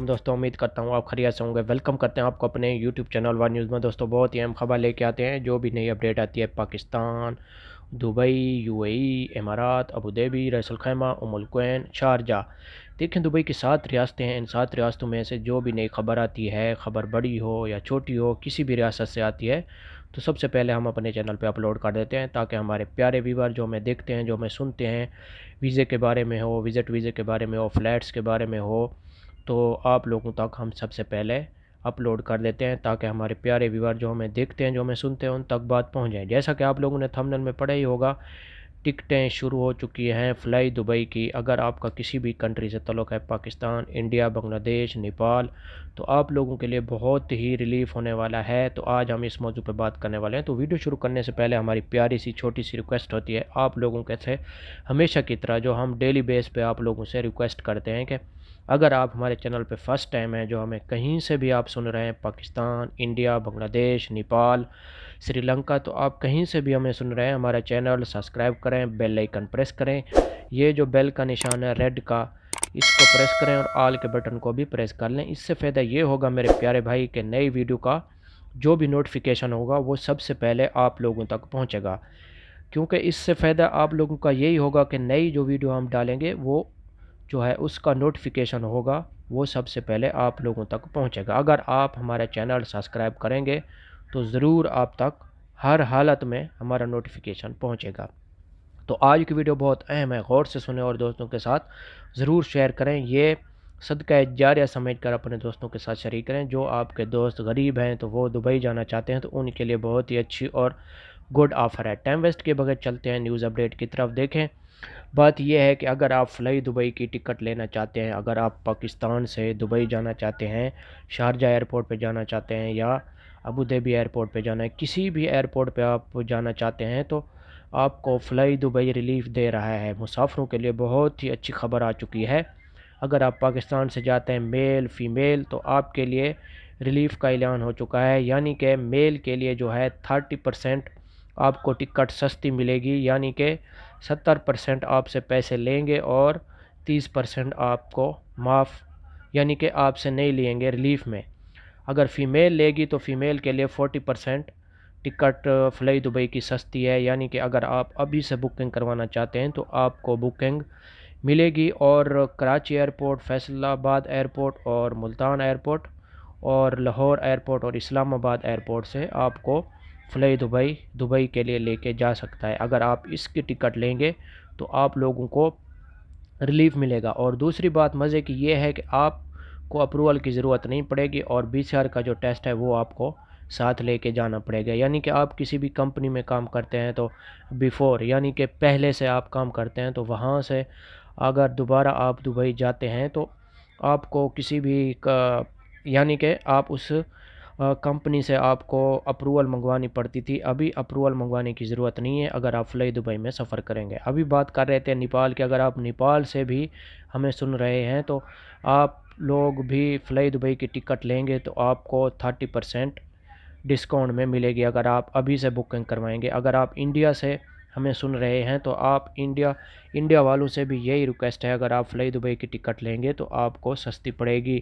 علیکم دوستوں، امید کرتا ہوں آپ خیریت سے ہوں گے۔ ویلکم کرتے ہیں آپ کو اپنے یوٹیوب چینل ون نیوز میں۔ دوستوں بہت ہی اہم خبر لے کے آتے ہیں، جو بھی نئی اپڈیٹ آتی ہے پاکستان، دبئی، UAE، امارات، ابوظہبی، رأس الخیمہ، القوین، شارجہ۔ دیکھیں دبئی کی 7 ریاستیں ہیں، ان 7 ریاستوں میں سے جو بھی نئی خبر آتی ہے، خبر بڑی ہو یا چھوٹی ہو، کسی بھی ریاست سے آتی ہے تو سب سے پہلے ہم اپنے چینل پہ اپلوڈ کر دیتے ہیں، تاکہ ہمارے پیارے ویور جو ہمیں دیکھتے ہیں، جو ہمیں سنتے ہیں، ویزے کے بارے میں ہو، وزٹ ویزے کے بارے میں ہو، فلیٹس کے بارے میں ہو، تو آپ لوگوں تک ہم سب سے پہلے اپلوڈ کر دیتے ہیں، تاکہ ہمارے پیارے ویور جو ہمیں دیکھتے ہیں، جو ہمیں سنتے ہیں، ان تک بات پہنچ جائے۔ جیسا کہ آپ لوگوں نے تھمبنیل میں پڑھا ہی ہوگا، ٹکٹیں شروع ہو چکی ہیں فلائی دبئی کی۔ اگر آپ کا کسی بھی کنٹری سے تعلق ہے، پاکستان، انڈیا، بنگلہ دیش، نیپال، تو آپ لوگوں کے لیے بہت ہی ریلیف ہونے والا ہے۔ تو آج ہم اس موضوع پہ بات کرنے والے ہیں۔ تو ویڈیو شروع کرنے سے پہلے ہماری پیاری سی چھوٹی سی ریکویسٹ ہوتی ہے آپ لوگوں کے سے، ہمیشہ کی طرح جو ہم ڈیلی بیس پہ آپ لوگوں سے ریکویسٹ کرتے ہیں کہ اگر آپ ہمارے چینل پہ فرسٹ ٹائم ہیں، جو ہمیں کہیں سے بھی آپ سن رہے ہیں، پاکستان، انڈیا، بنگلہ دیش، نیپال، سری لنکا، تو آپ کہیں سے بھی ہمیں سن رہے ہیں، ہمارا چینل سبسکرائب کریں، بیل آئیکن پریس کریں۔ یہ جو بیل کا نشان ہے ریڈ کا، اس کو پریس کریں اور آل کے بٹن کو بھی پریس کر لیں۔ اس سے فائدہ یہ ہوگا میرے پیارے بھائی کہ نئی ویڈیو کا جو بھی نوٹیفیکیشن ہوگا وہ سب سے پہلے آپ لوگوں تک پہنچے گا، کیونکہ اس سے فائدہ آپ لوگوں کا یہی ہوگا کہ نئی جو ویڈیو ہم ڈالیں گے وہ جو ہے اس کا نوٹیفیکیشن ہوگا وہ سب سے پہلے آپ لوگوں تک پہنچے گا۔ اگر آپ ہمارا چینل سبسکرائب کریں گے تو ضرور آپ تک ہر حالت میں ہمارا نوٹیفیکیشن پہنچے گا۔ تو آج کی ویڈیو بہت اہم ہے، غور سے سنیں اور دوستوں کے ساتھ ضرور شیئر کریں۔ یہ صدقہ جاریہ سمجھ کر اپنے دوستوں کے ساتھ شریک کریں۔ جو آپ کے دوست غریب ہیں تو وہ دبئی جانا چاہتے ہیں، تو ان کے لیے بہت ہی اچھی اور گڈ آفر ہے۔ ٹائم ویسٹ کے بغیر چلتے ہیں نیوز اپڈیٹ کی طرف۔ دیکھیں بات یہ ہے کہ اگر آپ فلائی دبئی کی ٹکٹ لینا چاہتے ہیں، اگر آپ پاکستان سے دبئی جانا چاہتے ہیں، شارجہ ایئرپورٹ پہ جانا چاہتے ہیں یا ابوظہبی ایئرپورٹ پہ جانا ہے، کسی بھی ایئرپورٹ پہ آپ جانا چاہتے ہیں، تو آپ کو فلائی دبئی ریلیف دے رہا ہے۔ مسافروں کے لیے بہت ہی اچھی خبر آ چکی ہے۔ اگر آپ پاکستان سے جاتے ہیں میل فیمیل، تو آپ کے لیے ریلیف کا اعلان ہو چکا ہے، یعنی کہ میل کے لیے جو ہے 30% آپ کو ٹکٹ سستی ملے گی، یعنی کہ 70% آپ سے پیسے لیں گے اور 30% آپ کو معاف، یعنی کہ آپ سے نہیں لیں گے ریلیف میں۔ اگر فیمیل لے گی تو فیمیل کے لیے 40% ٹکٹ فلائی دبئی کی سستی ہے، یعنی کہ اگر آپ ابھی سے بکنگ کروانا چاہتے ہیں تو آپ کو بکنگ ملے گی، اور کراچی ایئرپورٹ، فیصل آباد ایئرپورٹ اور ملتان ایئرپورٹ اور لاہور ایئرپورٹ اور اسلام آباد ایئرپورٹ سے آپ کو فلائی دبئی کے لیے لے کے جا سکتا ہے۔ اگر آپ اس کی ٹکٹ لیں گے تو آپ لوگوں کو ریلیف ملے گا۔ اور دوسری بات مزے کی یہ ہے کہ آپ کو اپروول کی ضرورت نہیں پڑے گی، اور PCR کا جو ٹیسٹ ہے وہ آپ کو ساتھ لے کے جانا پڑے گا۔ یعنی کہ آپ کسی بھی کمپنی میں کام کرتے ہیں تو بیفور، یعنی کہ پہلے سے آپ کام کرتے ہیں، تو وہاں سے اگر دوبارہ آپ دبئی جاتے ہیں تو آپ کو کسی بھی یعنی کہ آپ اس کمپنی سے آپ کو اپروول منگوانی پڑتی تھی، ابھی اپروول منگوانے کی ضرورت نہیں ہے اگر آپ فلائی دبئی میں سفر کریں گے۔ ابھی بات کر رہے تھے نیپال کے، اگر آپ نیپال سے بھی ہمیں سن رہے ہیں تو آپ لوگ بھی فلائی دبئی کی ٹکٹ لیں گے تو آپ کو 30% ڈسکاؤنٹ میں ملے گی اگر آپ ابھی سے بکنگ کروائیں گے۔ اگر آپ انڈیا سے ہمیں سن رہے ہیں تو آپ انڈیا والوں سے بھی یہی ریکویسٹ ہے، اگر آپ فلائی دبئی کی ٹکٹ لیں گے تو آپ کو سستی پڑے گی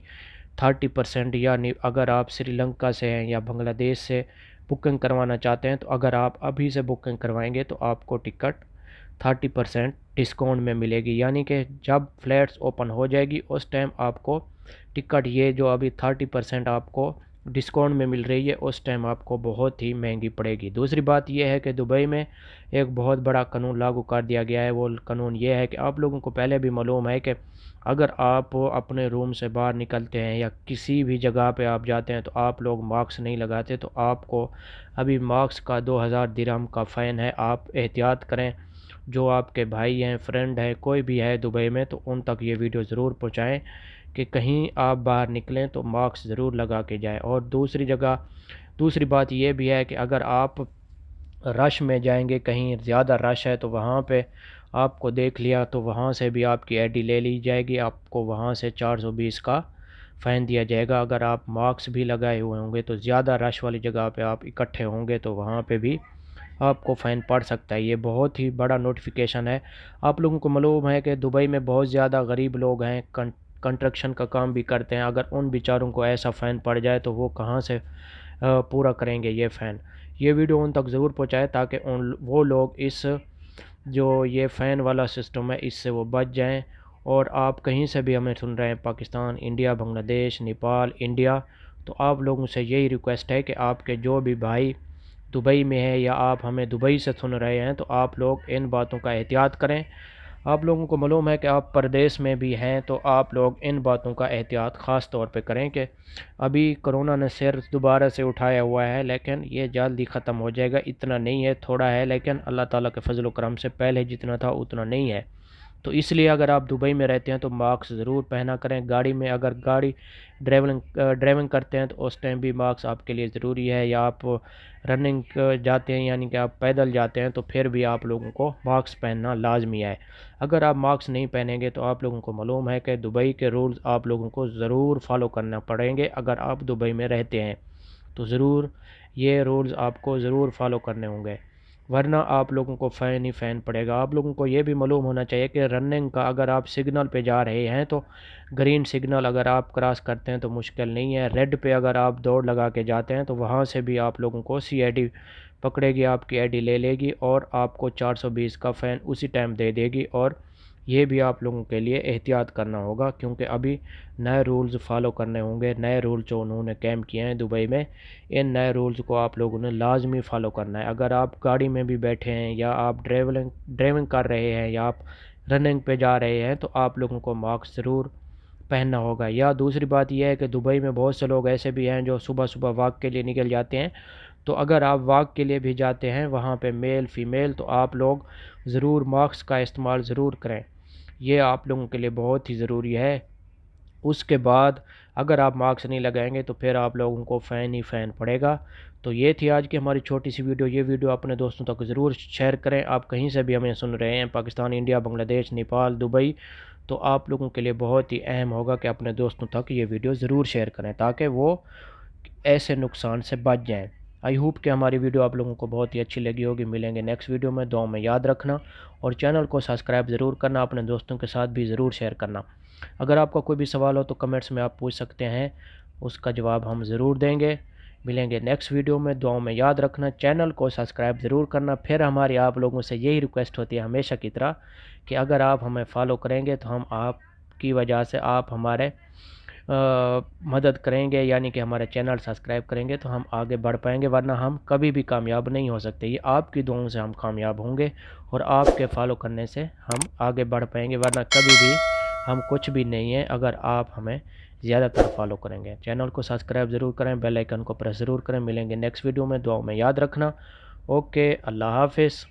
30%، یعنی اگر آپ سری لنکا سے ہیں یا بنگلہ دیش سے بکنگ کروانا چاہتے ہیں تو اگر آپ ابھی سے بکنگ کروائیں گے تو آپ کو ٹکٹ 30% ڈسکاؤنٹ میں ملے گی، یعنی کہ جب فلیٹس اوپن ہو جائے گی اس ٹائم آپ کو ٹکٹ یہ جو ابھی 30% آپ کو ڈسکاؤنٹ میں مل رہی ہے اس ٹائم آپ کو بہت ہی مہنگی پڑے گی۔ دوسری بات یہ ہے کہ دبئی میں ایک بہت بڑا قانون لاگو کر دیا گیا ہے۔ وہ قانون یہ ہے کہ آپ لوگوں کو پہلے بھی معلوم ہے کہ اگر آپ اپنے روم سے باہر نکلتے ہیں یا کسی بھی جگہ پہ آپ جاتے ہیں تو آپ لوگ ماسک نہیں لگاتے، تو آپ کو ابھی ماسک کا 2000 درہم کا فائن ہے۔ آپ احتیاط کریں، جو آپ کے بھائی ہیں، فرینڈ ہیں، کوئی بھی ہے دبئی میں، تو ان تک یہ ویڈیو ضرور پہنچائیں کہ کہیں آپ باہر نکلیں تو ماسک ضرور لگا کے جائیں۔ اور دوسری بات یہ بھی ہے کہ اگر آپ رش میں جائیں گے، کہیں زیادہ رش ہے تو وہاں پہ آپ کو دیکھ لیا تو وہاں سے بھی آپ کی ID لے لی جائے گی، آپ کو وہاں سے 420 کا فائن دیا جائے گا۔ اگر آپ ماسک بھی لگائے ہوئے ہوں گے تو زیادہ رش والی جگہ پہ آپ اکٹھے ہوں گے تو وہاں پہ بھی آپ کو فائن پڑ سکتا ہے۔ یہ بہت ہی بڑا نوٹیفیکیشن ہے۔ آپ لوگوں کو معلوم ہے کہ دبئی میں بہت زیادہ غریب لوگ ہیں، کنسٹرکشن کا کام بھی کرتے ہیں، اگر ان بیچاروں کو ایسا فین پڑ جائے تو وہ کہاں سے پورا کریں گے یہ فین۔ یہ ویڈیو ان تک ضرور پہنچائے تاکہ وہ لوگ اس جو یہ فین والا سسٹم ہے اس سے وہ بچ جائیں۔ اور آپ کہیں سے بھی ہمیں سن رہے ہیں، پاکستان، انڈیا، بنگلہ دیش، نیپال، انڈیا، تو آپ لوگوں سے یہی ریکویسٹ ہے کہ آپ کے جو بھی بھائی دبئی میں ہے یا آپ ہمیں دبئی سے سن رہے ہیں تو آپ لوگ ان باتوں کا احتیاط کریں۔ آپ لوگوں کو معلوم ہے کہ آپ پردیس میں بھی ہیں تو آپ لوگ ان باتوں کا احتیاط خاص طور پہ کریں کہ ابھی کرونا نے سر دوبارہ سے اٹھایا ہوا ہے، لیکن یہ جلدی ختم ہو جائے گا۔ اتنا نہیں ہے، تھوڑا ہے، لیکن اللہ تعالیٰ کے فضل و کرم سے پہلے جتنا تھا اتنا نہیں ہے۔ تو اس لیے اگر آپ دبئی میں رہتے ہیں تو ماسک ضرور پہنا کریں۔ گاڑی میں اگر گاڑی ڈرائیونگ کرتے ہیں تو اس ٹائم بھی ماسک آپ کے لیے ضروری ہے، یا آپ رننگ جاتے ہیں یعنی کہ آپ پیدل جاتے ہیں تو پھر بھی آپ لوگوں کو ماسک پہننا لازمی ہے۔ اگر آپ ماسک نہیں پہنیں گے تو آپ لوگوں کو معلوم ہے کہ دبئی کے رولز آپ لوگوں کو ضرور فالو کرنا پڑیں گے۔ اگر آپ دبئی میں رہتے ہیں تو ضرور یہ رولز آپ کو ضرور فالو کرنے ہوں گے، ورنہ آپ لوگوں کو فین ہی فین پڑے گا۔ آپ لوگوں کو یہ بھی معلوم ہونا چاہیے کہ رننگ کا اگر آپ سگنل پہ جا رہے ہیں تو گرین سگنل اگر آپ کراس کرتے ہیں تو مشکل نہیں ہے، ریڈ پہ اگر آپ دوڑ لگا کے جاتے ہیں تو وہاں سے بھی آپ لوگوں کو CID پکڑے گی، آپ کی ID لے لے گی اور آپ کو 420 کا فین اسی ٹائم دے دے گی۔ اور یہ بھی آپ لوگوں کے لیے احتیاط کرنا ہوگا کیونکہ ابھی نئے رولز فالو کرنے ہوں گے۔ نئے رول جو انہوں نے کیمپ کیے ہیں دبئی میں، ان نئے رولز کو آپ لوگوں نے لازمی فالو کرنا ہے۔ اگر آپ گاڑی میں بھی بیٹھے ہیں یا آپ ڈرائیونگ کر رہے ہیں یا آپ رننگ پہ جا رہے ہیں تو آپ لوگوں کو ماسک ضرور پہننا ہوگا۔ یا دوسری بات یہ ہے کہ دبئی میں بہت سے لوگ ایسے بھی ہیں جو صبح صبح واک کے لیے نکل جاتے ہیں، تو اگر آپ واک کے لیے بھی جاتے ہیں وہاں پہ میل فیمیل تو آپ لوگ ضرور ماسک کا استعمال ضرور کریں، یہ آپ لوگوں کے لیے بہت ہی ضروری ہے۔ اس کے بعد اگر آپ ماسک نہیں لگائیں گے تو پھر آپ لوگوں کو فین ہی فین پڑے گا۔ تو یہ تھی آج کی ہماری چھوٹی سی ویڈیو۔ یہ ویڈیو اپنے دوستوں تک ضرور شیئر کریں۔ آپ کہیں سے بھی ہمیں سن رہے ہیں، پاکستان، انڈیا، بنگلہ دیش، نیپال، دبئی، تو آپ لوگوں کے لیے بہت ہی اہم ہوگا کہ اپنے دوستوں تک یہ ویڈیو ضرور شیئر کریں تاکہ وہ ایسے نقصان سے بچ جائیں۔ آئی ہوپ کہ ہماری ویڈیو آپ لوگوں کو بہت ہی اچھی لگی ہوگی۔ ملیں گے نیکسٹ ویڈیو میں، دعاؤں میں یاد رکھنا اور چینل کو سبسکرائب ضرور کرنا، اپنے دوستوں کے ساتھ بھی ضرور شیئر کرنا۔ اگر آپ کا کوئی بھی سوال ہو تو کمنٹس میں آپ پوچھ سکتے ہیں، اس کا جواب ہم ضرور دیں گے۔ ملیں گے نیکسٹ ویڈیو میں، دعاؤں میں یاد رکھنا، چینل کو سبسکرائب ضرور کرنا۔ پھر ہماری آپ لوگوں سے یہی ریکویسٹ ہوتی ہے ہمیشہ کی طرح کہ اگر آپ ہمیں فالو کریں گے تو ہم آپ کی وجہ سے آپ ہمارے مدد کریں گے، یعنی کہ ہمارے چینل سبسکرائب کریں گے تو ہم آگے بڑھ پائیں گے، ورنہ ہم کبھی بھی کامیاب نہیں ہو سکتے۔ یہ آپ کی دعاؤں سے ہم کامیاب ہوں گے اور آپ کے فالو کرنے سے ہم آگے بڑھ پائیں گے، ورنہ کبھی بھی ہم کچھ بھی نہیں ہیں اگر آپ ہمیں زیادہ تر فالو کریں گے۔ چینل کو سبسکرائب ضرور کریں، بیل آئیکن کو پریس ضرور کریں۔ ملیں گے نیکسٹ ویڈیو میں، دعاؤں میں یاد رکھنا۔ اوکے، اللہ حافظ۔